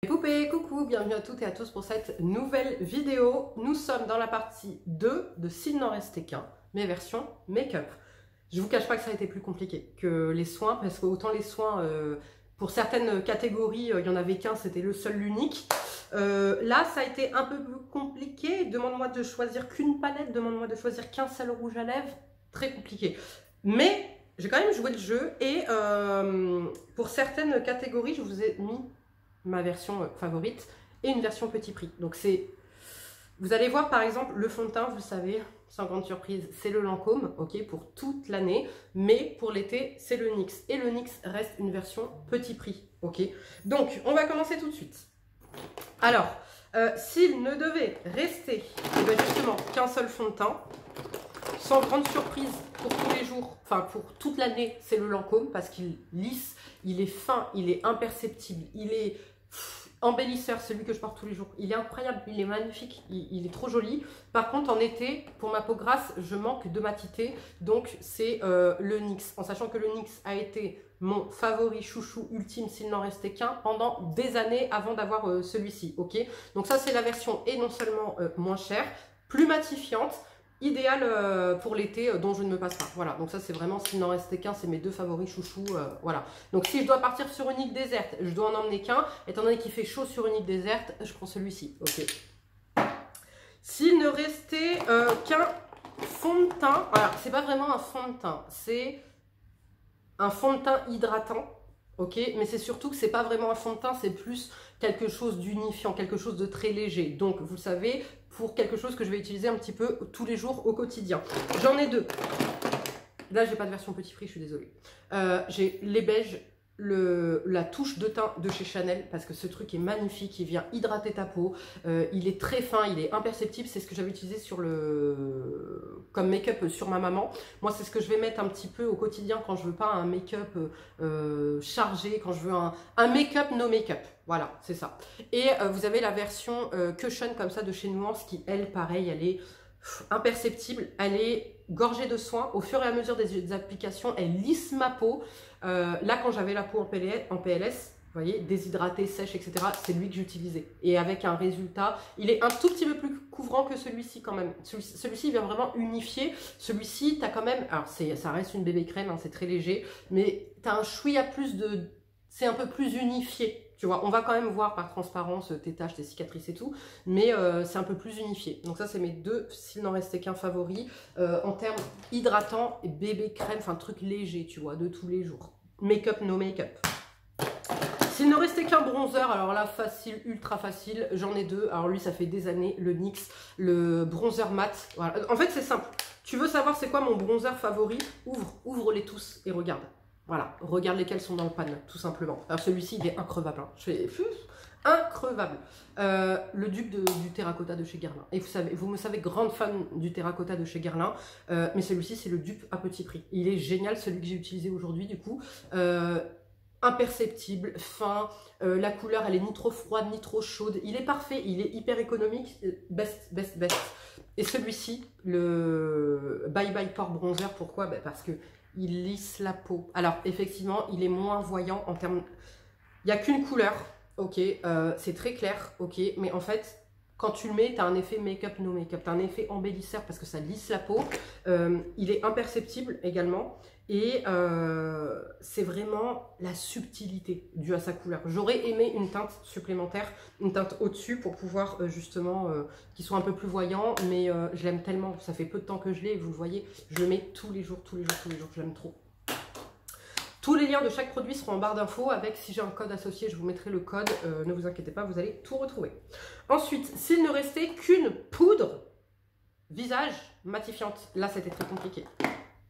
Poupées, coucou, bienvenue à toutes et à tous pour cette nouvelle vidéo. Nous sommes dans la partie 2 de S'il n'en restait qu'un, mes versions make-up. Je vous cache pas que ça a été plus compliqué que les soins, parce que autant les soins, pour certaines catégories, il y en avait qu'un, c'était le seul, l'unique. Là, ça a été un peu plus compliqué. Demande-moi de choisir qu'une palette, demande-moi de choisir qu'un seul rouge à lèvres. Très compliqué. Mais j'ai quand même joué le jeu et pour certaines catégories, je vous ai mis ma version favorite et une version petit prix. Donc c'est, vous allez voir par exemple le fond de teint, vous le savez, sans grande surprise, c'est le Lancôme, ok, pour toute l'année, mais pour l'été c'est le NYX et le NYX reste une version petit prix, ok. Donc on va commencer tout de suite. Alors s'il ne devait rester justement qu'un seul fond de teint, sans grande surprise pour tous les jours, enfin pour toute l'année, c'est le Lancôme parce qu'il lisse, il est fin, il est imperceptible, il est embellisseur, celui que je porte tous les jours. Il est incroyable, il est magnifique, il est trop joli. Par contre, en été, pour ma peau grasse, je manque de matité, donc c'est le NYX. En sachant que le NYX a été mon favori chouchou ultime, s'il n'en restait qu'un, pendant des années avant d'avoir celui-ci, ok. Donc ça, c'est la version et non seulement moins chère, plus matifiante, idéal pour l'été dont je ne me passe pas. Voilà, donc ça c'est vraiment, s'il n'en restait qu'un, c'est mes deux favoris chouchous. Voilà, donc si je dois partir sur une île déserte, je dois en emmener qu'un. Étant donné qu'il fait chaud sur une île déserte, je prends celui-ci. Ok. S'il ne restait qu'un fond de teint, alors c'est pas vraiment un fond de teint, c'est un fond de teint hydratant. Ok, mais c'est surtout que c'est pas vraiment un fond de teint, c'est plus quelque chose d'unifiant, quelque chose de très léger. Donc, vous savez, pour quelque chose que je vais utiliser un petit peu tous les jours au quotidien. J'en ai deux. Là, j'ai pas de version petit prix, je suis désolée. J'ai les beiges, la touche de teint de chez Chanel, parce que ce truc est magnifique, il vient hydrater ta peau, il est très fin, il est imperceptible, c'est ce que j'avais utilisé sur comme make-up sur ma maman. Moi, c'est ce que je vais mettre un petit peu au quotidien quand je veux pas un make-up chargé, quand je veux un make-up no make-up. Voilà, c'est ça. Et vous avez la version cushion comme ça de chez Nuance qui, elle, pareil, elle est imperceptible, elle est gorgée de soins. Au fur et à mesure des applications, elle lisse ma peau. Là, quand j'avais la peau en PLS, vous voyez, déshydratée, sèche, etc., c'est lui que j'utilisais. Et avec un résultat, il est un tout petit peu plus couvrant que celui-ci quand même. Celui-ci vient vraiment unifier. Celui-ci, tu as quand même, alors ça reste une bébé crème, hein, c'est très léger, mais tu as un chouïa plus de... C'est un peu plus unifié. Tu vois, on va quand même voir par transparence tes taches, tes cicatrices et tout, mais c'est un peu plus unifié. Donc ça, c'est mes deux, s'il n'en restait qu'un favori, en termes hydratant et bébé crème, enfin truc léger, tu vois, de tous les jours. Make-up, no make-up. S'il ne restait qu'un bronzer, alors là, facile, ultra facile, j'en ai deux. Alors lui, ça fait des années, le NYX, le bronzer mat. Voilà. En fait, c'est simple. Tu veux savoir c'est quoi mon bronzer favori? Ouvre-les tous et regarde. Voilà, regarde lesquels sont dans le pan, tout simplement. Alors celui-ci, il est increvable. Hein. Je fais increvable. Le dupe du terracotta de chez Guerlain. Et vous me savez, grande fan du terracotta de chez Guerlain. Mais celui-ci, c'est le dupe à petit prix. Il est génial, celui que j'ai utilisé aujourd'hui, du coup. Imperceptible, fin. La couleur, elle est ni trop froide, ni trop chaude. Il est parfait, il est hyper économique. Best. Et celui-ci, le Bye Bye Pore Bronzer, pourquoi? Parce que il lisse la peau. Alors, effectivement, il est moins voyant en termes... Il n'y a qu'une couleur, ok, c'est très clair, ok, mais en fait, quand tu le mets, tu as un effet make-up, no make-up, tu as un effet embellisseur parce que ça lisse la peau. Il est imperceptible également. Et c'est vraiment la subtilité due à sa couleur. J'aurais aimé une teinte supplémentaire, une teinte au-dessus pour pouvoir justement qu'il soit un peu plus voyant, mais je l'aime tellement, ça fait peu de temps que je l'ai et vous le voyez, je le mets tous les jours, je l'aime trop. Tous les liens de chaque produit seront en barre d'infos avec, si j'ai un code associé, je vous mettrai le code, ne vous inquiétez pas, vous allez tout retrouver. Ensuite, s'il ne restait qu'une poudre visage matifiante, là c'était très compliqué.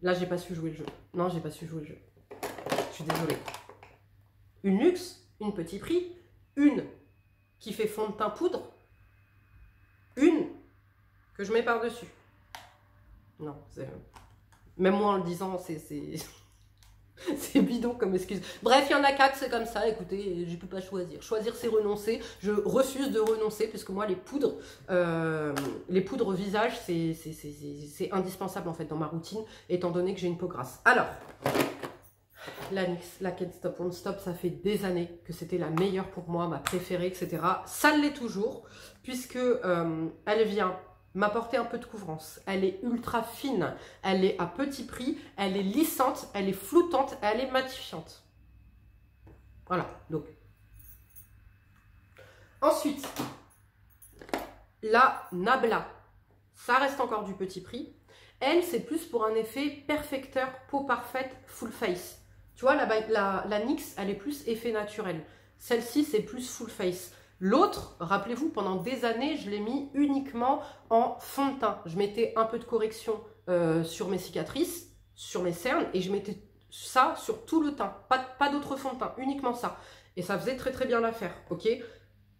Là, j'ai pas su jouer le jeu. Non, j'ai pas su jouer le jeu. Je suis désolée. Une luxe, une petit prix, une qui fait fond de teint poudre, une que je mets par-dessus. Non, même moi en le disant, c'est bidon comme excuse. Bref, il y en a 4, c'est comme ça. Écoutez, je peux pas choisir. Choisir, c'est renoncer. Je refuse de renoncer puisque moi, les poudres visage, c'est indispensable en fait dans ma routine, étant donné que j'ai une peau grasse. Alors, la NYX, la Can't Stop Won't Stop, ça fait des années que c'était la meilleure pour moi, ma préférée, etc. Ça l'est toujours, puisque elle vient m'apporter un peu de couvrance. Elle est ultra fine, elle est à petit prix, elle est lissante, elle est floutante, elle est matifiante. Voilà, donc. Ensuite, la Nabla, ça reste encore du petit prix. Elle, c'est plus pour un effet perfecteur, peau parfaite, full face. Tu vois, la NYX, elle est plus effet naturel. Celle-ci, c'est plus full face. L'autre, rappelez-vous, pendant des années, je l'ai mis uniquement en fond de teint. Je mettais un peu de correction sur mes cicatrices, sur mes cernes, et je mettais ça sur tout le teint. Pas d'autre fond de teint, uniquement ça. Et ça faisait très très bien l'affaire, ok?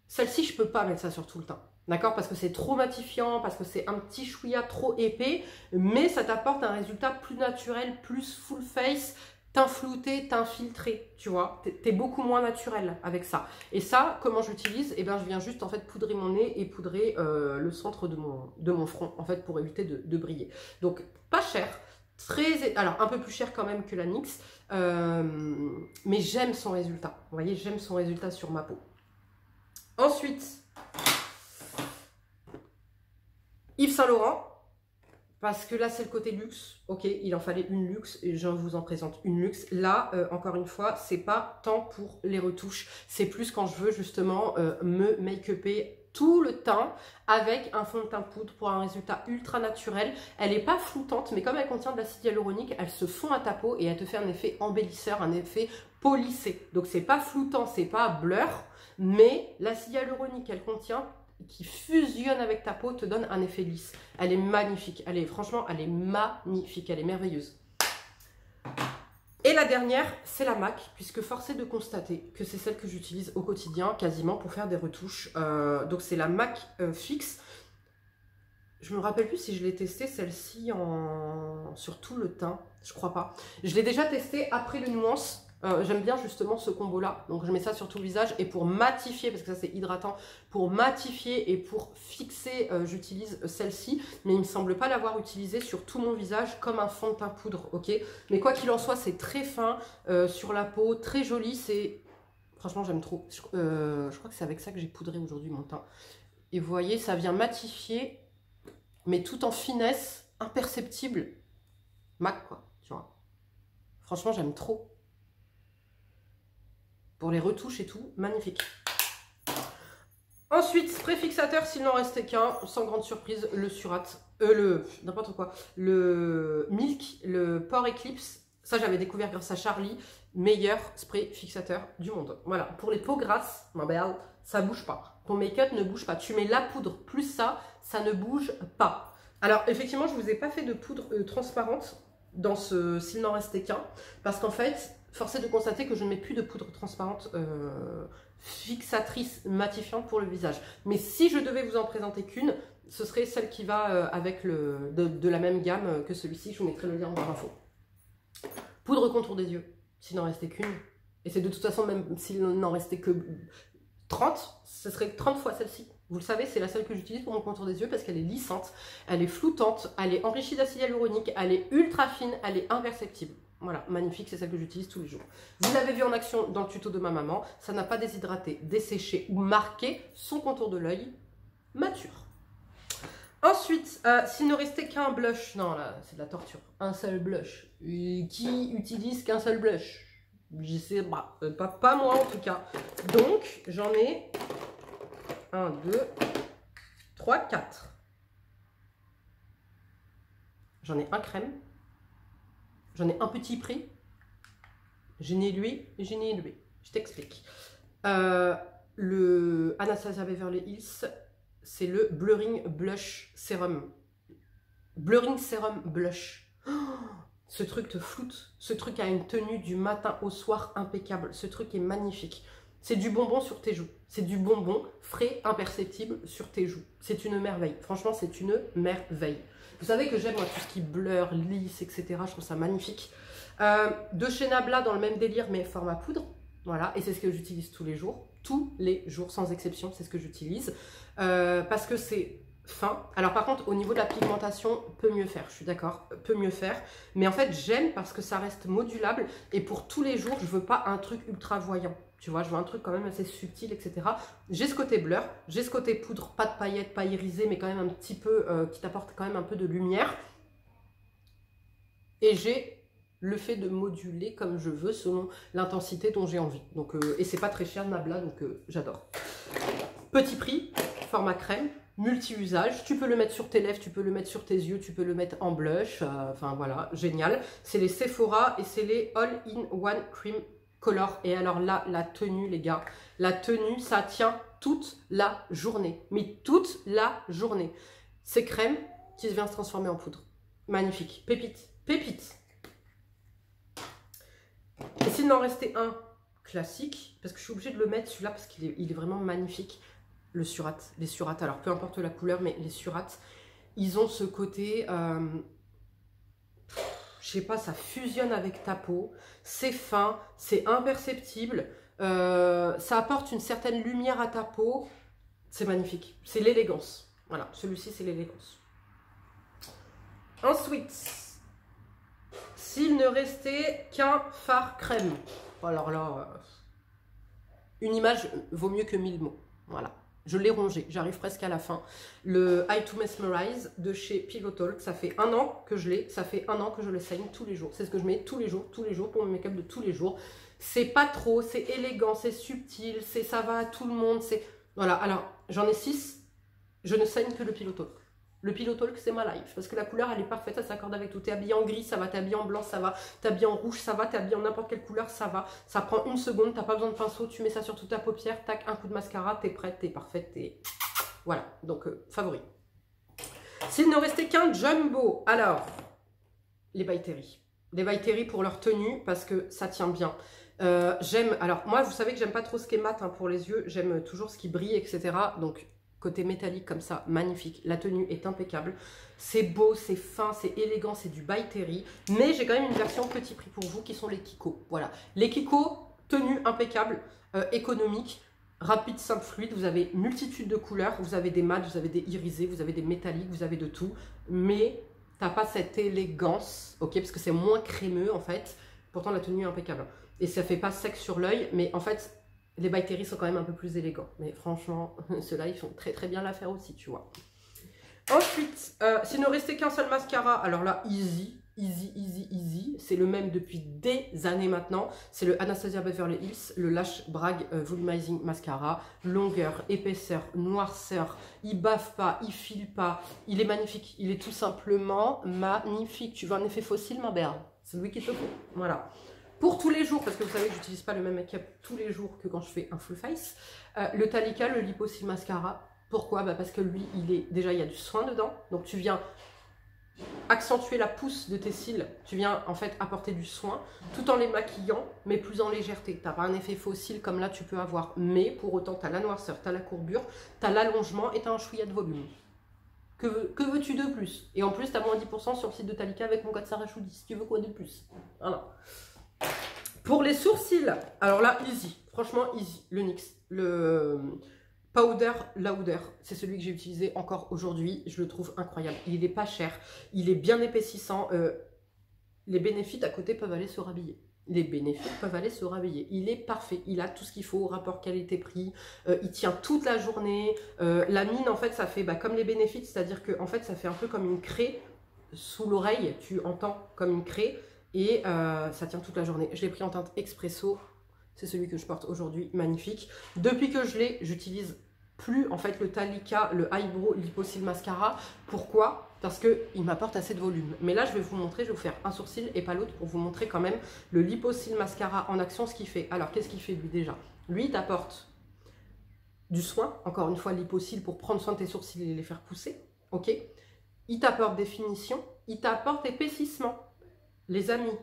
Celle-ci, je peux pas mettre ça sur tout le teint. D'accord? Parce que c'est trop matifiant, parce que c'est un petit chouïa trop épais, mais ça t'apporte un résultat plus naturel, plus full face, teint flouté, teint filtré, tu vois. T'es beaucoup moins naturel avec ça. Et ça, comment j'utilise? Eh bien, je viens juste en fait poudrer mon nez et poudrer le centre de mon front, en fait, pour éviter de briller. Donc, pas cher. Alors, un peu plus cher quand même que la NYX, mais j'aime son résultat. Vous voyez, j'aime son résultat sur ma peau. Ensuite, Yves Saint Laurent, parce que là c'est le côté luxe, ok, il en fallait une luxe et je vous en présente une luxe. Là, encore une fois, c'est pas tant pour les retouches, c'est plus quand je veux justement me make-upper tout le teint avec un fond de teint poudre pour un résultat ultra naturel. Elle n'est pas floutante, mais comme elle contient de l'acide hyaluronique, elle se fond à ta peau et elle te fait un effet embellisseur, un effet polissé. Donc c'est pas floutant, c'est pas blur, mais l'acide hyaluronique qu'elle contient, qui fusionne avec ta peau, te donne un effet lisse. Elle est magnifique. Franchement, elle est magnifique. Elle est merveilleuse. Et la dernière, c'est la MAC, puisque force est de constater que c'est celle que j'utilise au quotidien, quasiment, pour faire des retouches. Donc, c'est la MAC Fix. Je me rappelle plus si je l'ai testée, celle-ci, sur tout le teint. Je crois pas. Je l'ai déjà testée après le nuance. J'aime bien justement ce combo là, donc je mets ça sur tout le visage et pour matifier, parce que ça c'est hydratant, pour matifier et pour fixer, j'utilise celle-ci, mais il me semble pas l'avoir utilisée sur tout mon visage comme un fond de teint poudre, ok, mais quoi qu'il en soit c'est très fin sur la peau, très joli, c'est franchement j'aime trop. Je crois que c'est avec ça que j'ai poudré aujourd'hui mon teint et vous voyez ça vient matifier mais tout en finesse, imperceptible, MAC quoi, tu vois, franchement j'aime trop. Pour les retouches et tout, magnifique. Ensuite, spray fixateur, s'il n'en restait qu'un, sans grande surprise, le Surat, n'importe quoi, le Milk, le Pore Eclipse. Ça, j'avais découvert grâce à Charlie, meilleur spray fixateur du monde. Voilà, pour les peaux grasses, ma belle, ça bouge pas. Ton make-up ne bouge pas. Tu mets la poudre plus ça, ça ne bouge pas. Alors, effectivement, je ne vous ai pas fait de poudre transparente dans ce s'il n'en restait qu'un, parce qu'en fait, force est de constater que je ne mets plus de poudre transparente fixatrice matifiante pour le visage. Mais si je devais vous en présenter qu'une, ce serait celle qui va avec de la même gamme que celui-ci. Je vous mettrai le lien en barre d'infos. Poudre contour des yeux, s'il n'en restait qu'une. Et c'est de toute façon, même s'il n'en restait que 30, ce serait 30 fois celle-ci. Vous le savez, c'est la seule que j'utilise pour mon contour des yeux parce qu'elle est lissante, elle est floutante, elle est enrichie d'acide hyaluronique, elle est ultra fine, elle est imperceptible. Voilà, magnifique, c'est celle que j'utilise tous les jours. Vous l'avez vu en action dans le tuto de ma maman, ça n'a pas déshydraté, desséché ou marqué son contour de l'œil mature. Ensuite, s'il ne restait qu'un blush, non là c'est de la torture, un seul blush. Qui utilise qu'un seul blush? Je sais pas moi en tout cas. Donc j'en ai 1, 2, 3, 4. J'en ai un crème. J'en ai un petit prix. J'en ai lui, j'en ai lui. Je t'explique. Le Anastasia Beverly Hills, c'est le Blurring Blush Serum. Blurring Serum Blush. Oh, ce truc te floute. Ce truc a une tenue du matin au soir impeccable. Ce truc est magnifique. C'est du bonbon sur tes joues. C'est du bonbon frais, imperceptible sur tes joues. C'est une merveille. Franchement, c'est une merveille. Vous savez que j'aime moi tout ce qui blur, lisse, etc. Je trouve ça magnifique. De chez Nabla dans le même délire, mais format poudre. Voilà, et c'est ce que j'utilise tous les jours. Tous les jours, sans exception, c'est ce que j'utilise. Parce que c'est fin. Alors par contre, au niveau de la pigmentation, peut mieux faire, je suis d'accord, peut mieux faire. Mais en fait, j'aime parce que ça reste modulable. Et pour tous les jours, je veux pas un truc ultra voyant. Tu vois, je veux un truc quand même assez subtil, etc. J'ai ce côté blur, j'ai ce côté poudre, pas de paillettes, pas irisé, mais quand même un petit peu, qui t'apporte quand même un peu de lumière. Et j'ai le fait de moduler comme je veux, selon l'intensité dont j'ai envie. Donc, et c'est pas très cher, Nabla, donc j'adore. Petit prix, format crème, multi-usage. Tu peux le mettre sur tes lèvres, tu peux le mettre sur tes yeux, tu peux le mettre en blush. Enfin voilà, génial. C'est les Sephora et c'est les All-in-One Cream Color. Et alors là, la tenue, les gars, la tenue, ça tient toute la journée. Mais toute la journée. C'est crème qui vient se transformer en poudre. Magnifique. Pépite. Pépite. Et s'il n'en restait un classique, parce que je suis obligée de le mettre celui-là parce qu'il est vraiment magnifique, le Surat, les Surats, alors peu importe la couleur, mais les Surats, ils ont ce côté, je sais pas, ça fusionne avec ta peau, c'est fin, c'est imperceptible, ça apporte une certaine lumière à ta peau, c'est magnifique, c'est l'élégance, voilà, celui-ci c'est l'élégance. Ensuite, s'il ne restait qu'un fard crème, alors là, une image vaut mieux que 1000 mots, voilà. Je l'ai rongé, j'arrive presque à la fin. Le Eye to Mesmerize de chez Pillow Talk, ça fait 1 an que je l'ai, ça fait 1 an que je le saigne tous les jours. C'est ce que je mets tous les jours pour mon make-up de tous les jours. C'est pas trop, c'est élégant, c'est subtil, ça va à tout le monde. Voilà, alors j'en ai 6, je ne saigne que le Pillow Talk. Le Pillow Talk, c'est ma life, parce que la couleur, elle est parfaite, ça s'accorde avec tout. T'es habillé en gris, ça va, t'es habillé en blanc, ça va, t'es habillé en rouge, ça va, t'es habillé en n'importe quelle couleur, ça va. Ça prend 1 seconde, t'as pas besoin de pinceau, tu mets ça sur toute ta paupière, tac, un coup de mascara, t'es prête, t'es parfaite, t'es... Voilà, donc favori. S'il ne restait qu'un jumbo, alors, les By Terry. Les By Terry pour leur tenue, parce que ça tient bien. J'aime, alors moi, vous savez que j'aime pas trop ce qui est mat hein, pour les yeux, j'aime toujours ce qui brille, etc. Donc, côté métallique comme ça, magnifique. La tenue est impeccable. C'est beau, c'est fin, c'est élégant, c'est du By Terry. Mais j'ai quand même une version petit prix pour vous qui sont les Kiko. Voilà. Les Kiko, tenue impeccable, économique, rapide, simple, fluide. Vous avez multitude de couleurs. Vous avez des mats, vous avez des irisés, vous avez des métalliques, vous avez de tout. Mais t'as pas cette élégance, ok, parce que c'est moins crémeux en fait. Pourtant la tenue est impeccable. Et ça fait pas sec sur l'œil, mais en fait... Les By Terry sont quand même un peu plus élégants. Mais franchement, ceux-là, ils font très très bien l'affaire aussi, tu vois. Ensuite, s'il ne restait qu'un seul mascara, alors là, easy. C'est le même depuis des années maintenant. C'est le Anastasia Beverly Hills, le Lash Bragg Volumizing Mascara. Longueur, épaisseur, noirceur. Il baffe pas, il file pas. Il est magnifique. Il est tout simplement magnifique. Tu veux un effet fossile, ma belle? C'est lui qui te faut. Voilà. Pour tous les jours, parce que vous savez que j'utilise pas le même make-up tous les jours que quand je fais un full face, le Talika, le Lipo Seal Mascara. Pourquoi? Parce que lui, déjà, il y a du soin dedans. Donc tu viens accentuer la pousse de tes cils. Tu viens en fait apporter du soin, tout en les maquillant, mais plus en légèreté. Tu n'as pas un effet fossile comme là tu peux avoir. Mais pour autant, tu as la noirceur, tu as la courbure, tu as l'allongement et tu as un chouïa de volume. Que veux-tu de plus? Et en plus, tu as moins 10% sur le site de Talika avec mon code Sarachou10. Tu veux quoi de plus? Voilà. Pour les sourcils, alors là, easy, franchement easy, le NYX, le Powder Lauder, c'est celui que j'ai utilisé encore aujourd'hui, je le trouve incroyable, il n'est pas cher, il est bien épaississant, les bénéfices à côté peuvent aller se rhabiller. Les bénéfices peuvent aller se rhabiller. Il est parfait, il a tout ce qu'il faut, rapport qualité-prix, il tient toute la journée, la mine en fait ça fait comme les bénéfices, c'est-à-dire que en fait ça fait un peu comme une craie sous l'oreille, tu entends comme une craie. Et ça tient toute la journée. Je l'ai pris en teinte Expresso. C'est celui que je porte aujourd'hui. Magnifique. Depuis que je l'ai, j'utilise plus en fait le Talika, le Eyebrow Lipo Seal Mascara. Pourquoi? Parce qu'il m'apporte assez de volume. Mais là, je vais vous montrer, je vais vous faire un sourcil et pas l'autre pour vous montrer quand même le Lipo Seal Mascara en action, ce qu'il fait. Alors, qu'est-ce qu'il fait lui déjà? Lui, il t'apporte du soin. Encore une fois, Lipo Seal pour prendre soin de tes sourcils et les faire pousser. Ok? Il t'apporte définition. Il t'apporte épaississement. Les amis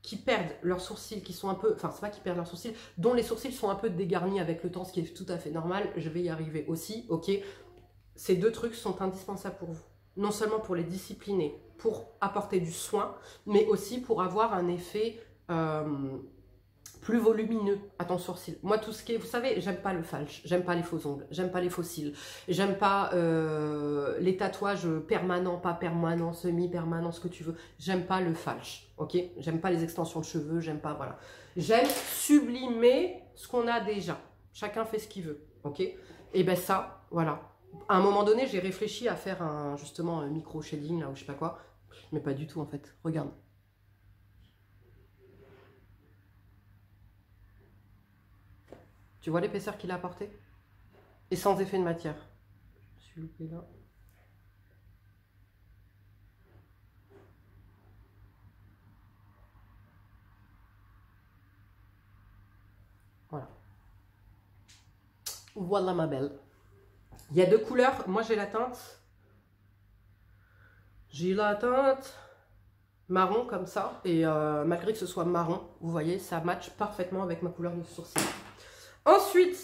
qui perdent leurs sourcils, qui sont un peu, enfin c'est pas qui perdent leurs sourcils, dont les sourcils sont un peu dégarnis avec le temps, ce qui est tout à fait normal, je vais y arriver aussi, ok. Ces deux trucs sont indispensables pour vous. Non seulement pour les discipliner, pour apporter du soin, mais aussi pour avoir un effet plus volumineux à ton sourcil. Moi, tout ce qui est, vous savez, j'aime pas le falche, j'aime pas les faux ongles, j'aime pas les faux cils, j'aime pas les tatouages permanents, pas permanents, semi-permanents, ce que tu veux. J'aime pas le falche, ok? J'aime pas les extensions de cheveux, j'aime pas, voilà. J'aime sublimer ce qu'on a déjà. Chacun fait ce qu'il veut, ok? Et ben ça, voilà. À un moment donné, j'ai réfléchi à faire justement un micro-shading, là, ou je sais pas quoi, mais pas du tout, en fait. Regarde. Tu vois l'épaisseur qu'il a apporté? Et sans effet de matière. Je suis loupée là. Voilà. Voilà ma belle. Il y a deux couleurs. Moi j'ai la teinte. J'ai la teinte marron comme ça. Et malgré que ce soit marron, vous voyez, ça match parfaitement avec ma couleur de sourcil. Ensuite,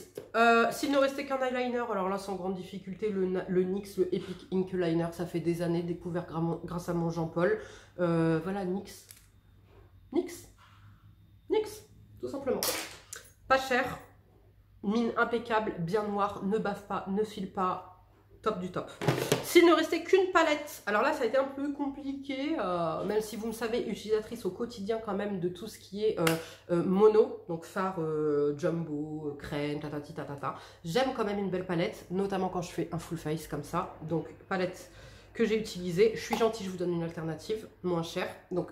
s'il ne restait qu'un eyeliner, alors là sans grande difficulté, le NYX, le Epic Ink Liner, ça fait des années, découvert grâce à mon Jean-Paul. Voilà, NYX. NYX, tout simplement. Pas cher, mine impeccable, bien noire, ne bave pas, ne file pas, top du top. S'il ne restait qu'une palette, alors là ça a été un peu compliqué, même si vous me savez, utilisatrice au quotidien quand même de tout ce qui est mono, donc fard jumbo, crème, tatati tatata. J'aime quand même une belle palette, notamment quand je fais un full face comme ça. Donc palette que j'ai utilisée, je suis gentille, je vous donne une alternative moins chère. Donc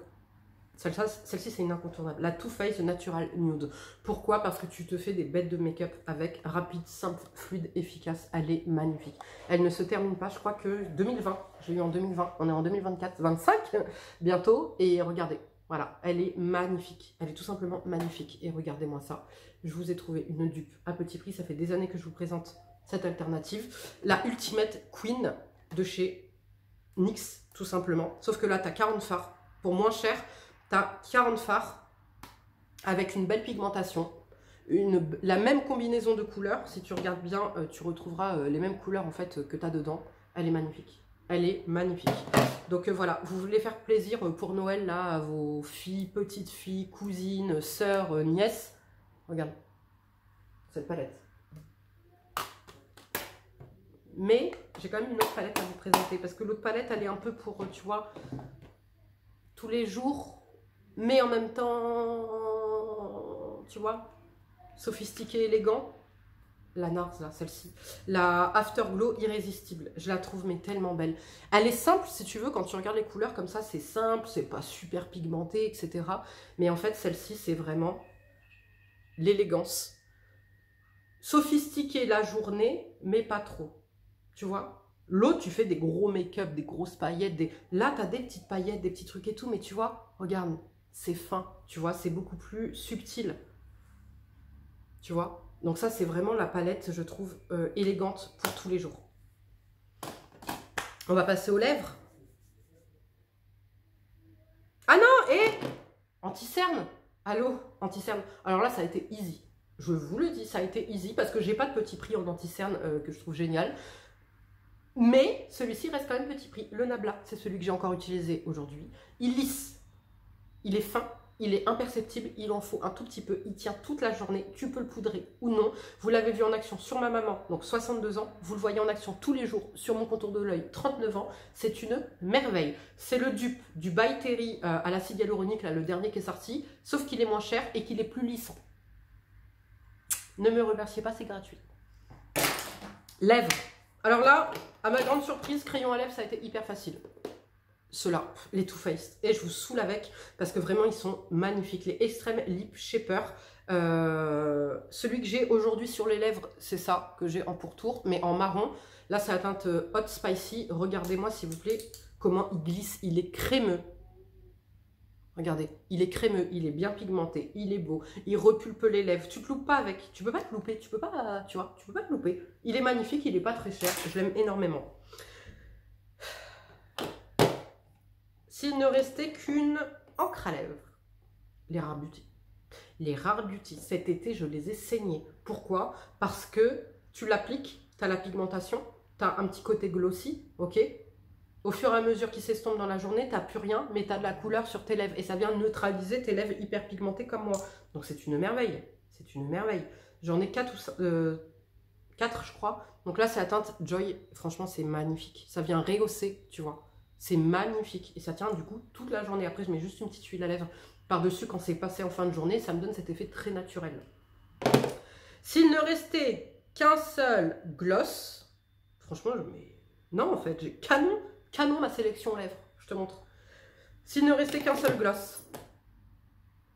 celle-ci c'est une incontournable, la Too Faced Natural Nude. Pourquoi? Parce que tu te fais des bêtes de make-up avec, rapide, simple, fluide, efficace. Elle est magnifique. Elle ne se termine pas, je crois que 2020, j'ai eu en 2020, on est en 2024, 25 bientôt. Et regardez, voilà, elle est magnifique. Elle est tout simplement magnifique. Et regardez-moi ça, je vous ai trouvé une dupe à petit prix. Ça fait des années que je vous présente cette alternative. La Ultimate Queen de chez NYX, tout simplement. Sauf que là, tu as 40 fards pour moins cher. Tu as 40 fards avec une belle pigmentation, la même combinaison de couleurs. Si tu regardes bien, tu retrouveras les mêmes couleurs en fait que tu as dedans. Elle est magnifique. Elle est magnifique. Donc voilà, vous voulez faire plaisir pour Noël là à vos filles, petites filles, cousines, sœurs, nièces. Regarde, cette palette. Mais j'ai quand même une autre palette à vous présenter parce que l'autre palette, elle est un peu pour, tu vois, tous les jours. Mais en même temps, tu vois, sophistiqué, élégant. La NARS, là, celle-ci. La Afterglow Irrésistible. Je la trouve mais tellement belle. Elle est simple, si tu veux, quand tu regardes les couleurs comme ça, c'est simple, c'est pas super pigmenté, etc. Mais en fait, celle-ci, c'est vraiment l'élégance. Sophistiqué la journée, mais pas trop. Tu vois? L'autre, tu fais des gros make-up, des grosses paillettes. Là, tu as des petites paillettes, des petits trucs et tout. Mais tu vois, regarde, c'est fin. Tu vois, c'est beaucoup plus subtil. Tu vois? Donc ça, c'est vraiment la palette, je trouve, élégante pour tous les jours. On va passer aux lèvres. Ah non, et anti-cerne. Allô, anti-cerne. Alors là, ça a été easy. Je vous le dis, ça a été easy parce que j'ai pas de petit prix en anti-cerne que je trouve génial. Mais celui-ci reste quand même petit prix. Le Nabla, c'est celui que j'ai encore utilisé aujourd'hui. Il lisse, il est fin, il est imperceptible, il en faut un tout petit peu. Il tient toute la journée, tu peux le poudrer ou non. Vous l'avez vu en action sur ma maman, donc 62 ans. Vous le voyez en action tous les jours sur mon contour de l'œil, 39 ans. C'est une merveille. C'est le dupe du By Terry à l'acide hyaluronique, là, le dernier qui est sorti. Sauf qu'il est moins cher et qu'il est plus lissant. Ne me remerciez pas, c'est gratuit. Lèvres. Alors là, à ma grande surprise, crayon à lèvres, ça a été hyper facile. Ceux-là, les Too Faced. Et je vous saoule avec, parce que vraiment, ils sont magnifiques. Les Extreme Lip Shaper. Celui que j'ai aujourd'hui sur les lèvres, c'est ça que j'ai en pourtour, mais en marron. Là, c'est la teinte Hot Spicy. Regardez-moi, s'il vous plaît, comment il glisse. Il est crémeux. Regardez, il est crémeux, il est bien pigmenté, il est beau, il repulpe les lèvres. Tu te loupes pas avec, tu peux pas te louper, tu peux pas, tu vois, tu peux pas te louper. Il est magnifique, il est pas très cher, je l'aime énormément. S'il ne restait qu'une encre à lèvres, les Rare Beauty. Les Rare Beauty, cet été, je les ai saignés. Pourquoi? Parce que tu l'appliques, tu as la pigmentation, tu as un petit côté glossy, ok? Au fur et à mesure qu'ils s'estompent dans la journée, t'as plus rien, mais t'as de la couleur sur tes lèvres. Et ça vient neutraliser tes lèvres hyper pigmentées comme moi. Donc c'est une merveille. C'est une merveille. J'en ai 4 je crois. Donc là, c'est la teinte Joy. Franchement, c'est magnifique. Ça vient rehausser, tu vois. C'est magnifique. Et ça tient du coup toute la journée. Après, je mets juste une petite huile à lèvres par-dessus quand c'est passé en fin de journée. Ça me donne cet effet très naturel. S'il ne restait qu'un seul gloss, franchement, non, en fait, j'ai canon ma sélection lèvres. Je te montre. S'il ne restait qu'un seul gloss,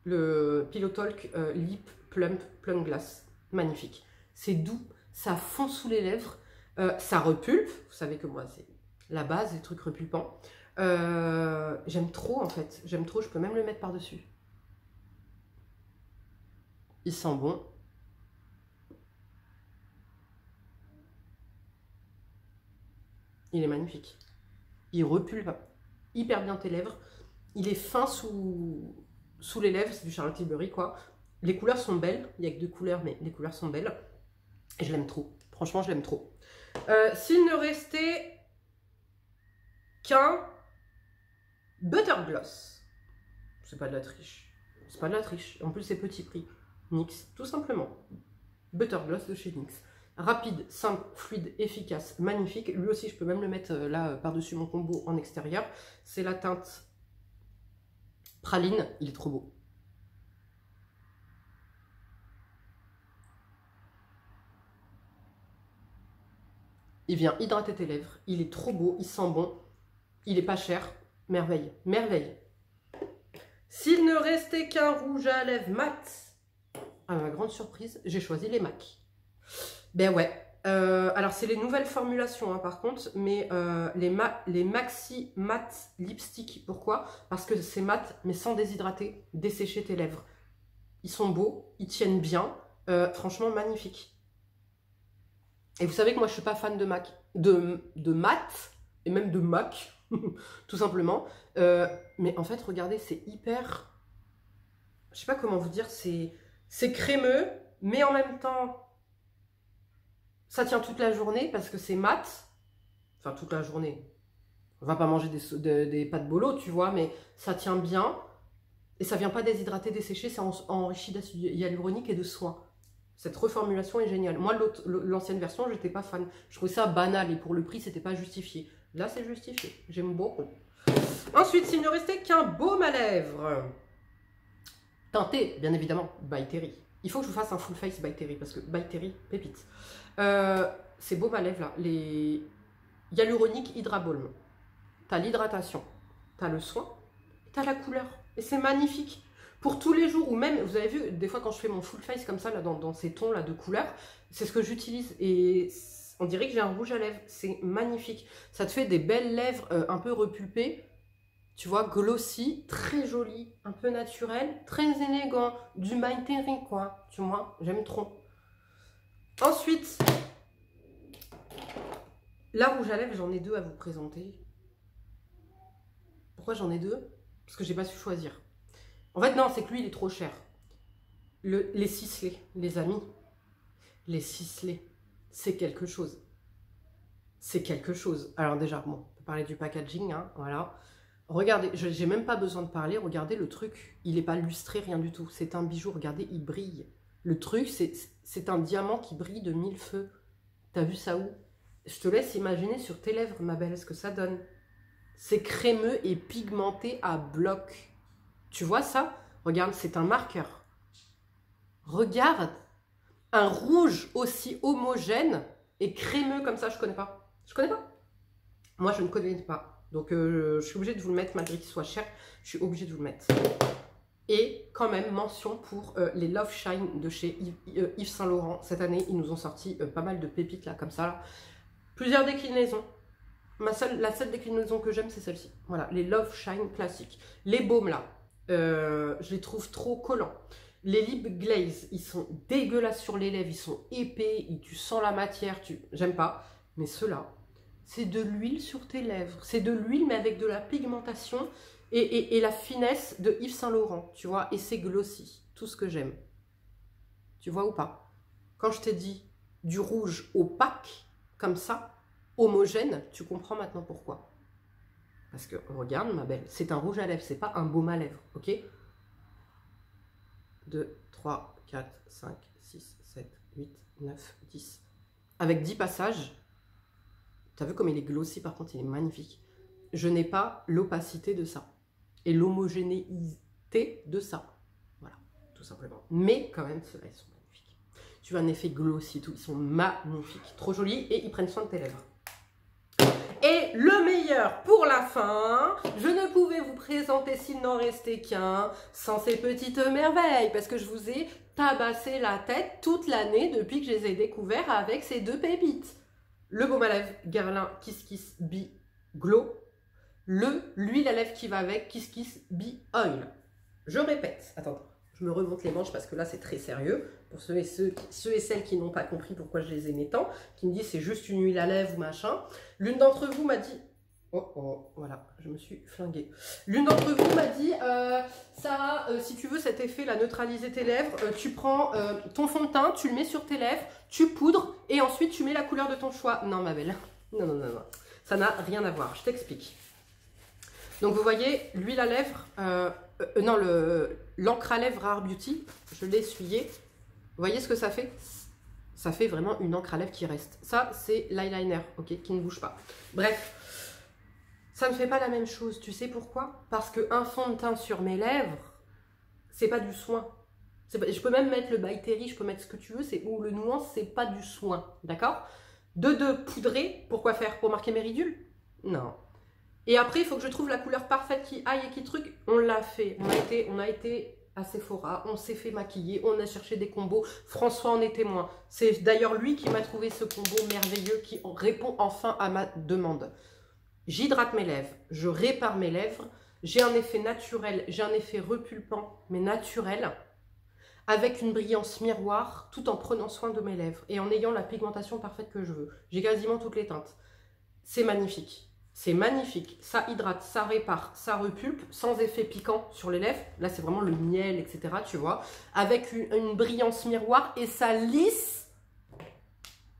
le Pillow Talk Lip Plump Plum Glass. Magnifique. C'est doux, ça fond sous les lèvres, ça repulpe. Vous savez que moi, c'est la base des trucs repulpants. J'aime trop, en fait. J'aime trop, je peux même le mettre par-dessus. Il sent bon. Il est magnifique. Il repulpe hyper bien tes lèvres. Il est fin sous les lèvres, c'est du Charlotte Tilbury, quoi. Les couleurs sont belles. Il n'y a que 2 couleurs, mais les couleurs sont belles. Et je l'aime trop. Franchement, je l'aime trop. S'il ne restait qu'un Butter Gloss. C'est pas de la triche. C'est pas de la triche. En plus, c'est petit prix. NYX, tout simplement. Butter Gloss de chez NYX. Rapide, simple, fluide, efficace, magnifique. Lui aussi, je peux même le mettre là par-dessus mon combo en extérieur. C'est la teinte Praline. Il est trop beau. Il vient hydrater tes lèvres. Il est trop beau, il sent bon. Il est pas cher. Merveille, merveille. S'il ne restait qu'un rouge à lèvres mat, à ma grande surprise, j'ai choisi les MAC. Ben ouais. Alors, c'est les nouvelles formulations, hein, par contre, mais les Maxi Matte Lipstick. Pourquoi? Parce que c'est mat, mais sans déshydrater, dessécher tes lèvres. Ils sont beaux, ils tiennent bien. Franchement, magnifique. Et vous savez que moi, je suis pas fan de MAC, de mat, et même de MAC, tout simplement. Mais en fait, regardez, c'est hyper... Je sais pas comment vous dire, c'est crémeux, mais en même temps... Ça tient toute la journée parce que c'est mat. Enfin, toute la journée. On va pas manger des pâtes bolo, tu vois, mais ça tient bien. Et ça vient pas déshydrater, dessécher. C'est enrichi d'acide hyaluronique et de soins. Cette reformulation est géniale. Moi, l'ancienne version, j'étais pas fan. Je trouvais ça banal et pour le prix, c'était pas justifié. Là, c'est justifié. J'aime beaucoup. Ensuite, s'il ne restait qu'un baume à lèvres. Teinté, bien évidemment, by Terry. Il faut que je vous fasse un full face by Terry parce que by Terry, pépite. Ces baumes à lèvres là, les Hyaluronic Hydra Balm. T'as l'hydratation, t'as le soin, t'as la couleur. Et c'est magnifique. Pour tous les jours, ou même, vous avez vu, des fois quand je fais mon full face comme ça, là, dans ces tons là de couleur, c'est ce que j'utilise. Et on dirait que j'ai un rouge à lèvres. C'est magnifique. Ça te fait des belles lèvres un peu repulpées. Tu vois, glossy, très joli, un peu naturel, très élégant. Du My Terry, quoi. Tu vois, j'aime trop. Ensuite, la rouge à lèvres, j'en ai 2 à vous présenter. Pourquoi j'en ai 2? Parce que j'ai pas su choisir. En fait, non, c'est que lui, il est trop cher. Les ciselés, les amis. Les ciselés, c'est quelque chose. C'est quelque chose. Alors déjà, bon, on peut parler du packaging, hein, voilà. Regardez, j'ai même pas besoin de parler. Regardez le truc, il n'est pas lustré, rien du tout. C'est un bijou, regardez, il brille. Le truc, c'est un diamant qui brille de 1000 feux. T'as vu ça où? Je te laisse imaginer sur tes lèvres, ma belle, ce que ça donne. C'est crémeux et pigmenté à bloc. Tu vois ça? Regarde, c'est un marqueur. Regarde, un rouge aussi homogène et crémeux comme ça, je connais pas. Je connais pas. Moi, je ne connais pas. Donc, je suis obligée de vous le mettre, malgré qu'il soit cher. Je suis obligée de vous le mettre. Et quand même, mention pour les Love Shine de chez Yves Saint Laurent. Cette année, ils nous ont sorti pas mal de pépites, là, comme ça. Là. Plusieurs déclinaisons. La seule déclinaison que j'aime, c'est celle-ci. Voilà, les Love Shine classiques. Les baumes, là, je les trouve trop collants. Les lip glaze, ils sont dégueulasses sur les lèvres. Ils sont épais, tu sens la matière. J'aime pas. Mais ceux-là, c'est de l'huile sur tes lèvres. C'est de l'huile, mais avec de la pigmentation et la finesse de Yves Saint Laurent, tu vois. Et c'est glossy, tout ce que j'aime. Tu vois ou pas? Quand je t'ai dit du rouge opaque, comme ça, homogène, tu comprends maintenant pourquoi. Parce que, regarde ma belle, c'est un rouge à lèvres, c'est pas un baume à lèvres, ok? 2, 3, 4, 5, 6, 7, 8, 9, 10. Avec 10 passages, tu as vu comme il est glossy, par contre, il est magnifique. Je n'ai pas l'opacité de ça. Et l'homogénéité de ça. Voilà, tout simplement. Mais quand même, ceux-là, ils sont magnifiques. Tu as un effet glossy et tout, ils sont magnifiques. Trop jolis et ils prennent soin de tes lèvres. Et le meilleur pour la fin, je ne pouvais vous présenter s'il n'en restait qu'un sans ces petites merveilles, parce que je vous ai tabassé la tête toute l'année depuis que je les ai découverts avec ces deux pépites. Le baume à lèvres Guerlain Kiss Kiss Bee Glow, l'huile à lèvres qui va avec Kiss Kiss Bee Oil. Je répète, attends, je me remonte les manches parce que là c'est très sérieux. Pour ceux et celles qui n'ont pas compris pourquoi je les aimais tant, qui me disent c'est juste une huile à lèvres ou machin. L'une d'entre vous m'a dit, voilà, je me suis flinguée. L'une d'entre vous m'a dit, si tu veux cet effet, là, neutraliser tes lèvres, tu prends ton fond de teint, tu le mets sur tes lèvres, tu poudres et ensuite tu mets la couleur de ton choix. Non ma belle, non, non, non, non. Ça n'a rien à voir, je t'explique. Donc vous voyez, l'huile à lèvres, non, l'encre à lèvres Rare Beauty, je l'ai essuyé. Vous voyez ce que ça fait? Ça fait vraiment une encre à lèvres qui reste. Ça, c'est l'eyeliner, ok, qui ne bouge pas. Bref, ça ne fait pas la même chose. Tu sais pourquoi? Parce qu'un fond de teint sur mes lèvres, c'est pas du soin. Je peux même mettre le By Terry, je peux mettre ce que tu veux, ou le nuance, c'est pas du soin, d'accord? De poudrer, pourquoi faire? Pour marquer mes ridules? Non. Et après, il faut que je trouve la couleur parfaite qui aille et qui truc. On l'a fait. On a été à Sephora, on s'est fait maquiller, on a cherché des combos. François en est témoin. C'est d'ailleurs lui qui m'a trouvé ce combo merveilleux qui répond enfin à ma demande. J'hydrate mes lèvres, je répare mes lèvres, j'ai un effet naturel, j'ai un effet repulpant, mais naturel, avec une brillance miroir, tout en prenant soin de mes lèvres et en ayant la pigmentation parfaite que je veux. J'ai quasiment toutes les teintes. C'est magnifique. C'est magnifique, ça hydrate, ça répare, ça repulpe, sans effet piquant sur les lèvres. Là, c'est vraiment le miel, etc., tu vois. Avec une brillance miroir et ça lisse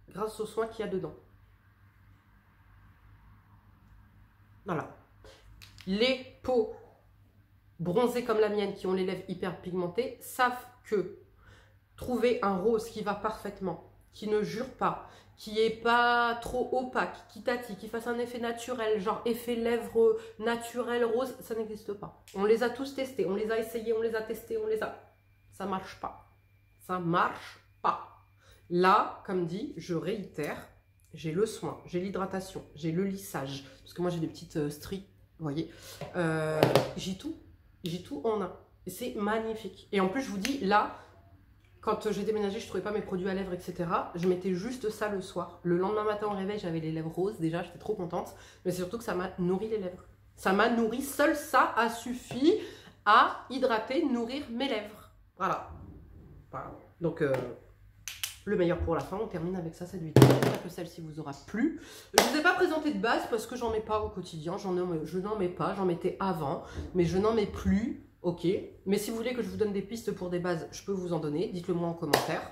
grâce au soin qu'il y a dedans. Voilà. Les peaux bronzées comme la mienne, qui ont les lèvres hyper pigmentées, savent que trouver un rose qui va parfaitement, qui ne jure pas, qui est pas trop opaque, qui tâtille, qui fasse un effet naturel, genre effet lèvres naturel rose, ça n'existe pas. On les a tous testés, on les a essayés, on les a testés, ça marche pas. Ça marche pas. Là, comme dit, je réitère, j'ai le soin, j'ai l'hydratation, j'ai le lissage, parce que moi j'ai des petites stries, vous voyez. J'ai tout en un. C'est magnifique. Et en plus, je vous dis, là, quand j'ai déménagé, je ne trouvais pas mes produits à lèvres, etc. Je mettais juste ça le soir. Le lendemain matin au réveil, j'avais les lèvres roses. Déjà, j'étais trop contente. Mais c'est surtout que ça m'a nourri les lèvres. Ça m'a nourri. Seul ça a suffi à hydrater, nourrir mes lèvres. Voilà. Donc, le meilleur pour la fin. On termine avec ça, cette vidéo. J'espère que celle-ci vous aura plu. Je ne vous ai pas présenté de base parce que j'en mets pas au quotidien. Je n'en mets pas. J'en mettais avant. Mais je n'en mets plus. Ok, mais si vous voulez que je vous donne des pistes pour des bases, je peux vous en donner. Dites-le moi en commentaire.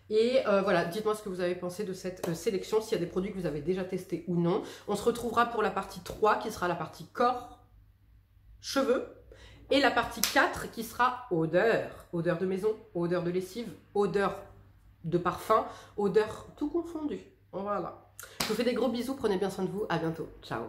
Et voilà, dites-moi ce que vous avez pensé de cette sélection, s'il y a des produits que vous avez déjà testés ou non. On se retrouvera pour la partie 3 qui sera la partie corps, cheveux. Et la partie 4 qui sera odeur. Odeur de maison, odeur de lessive, odeur de parfum, odeur tout confondu. Voilà. Je vous fais des gros bisous, prenez bien soin de vous. À bientôt. Ciao.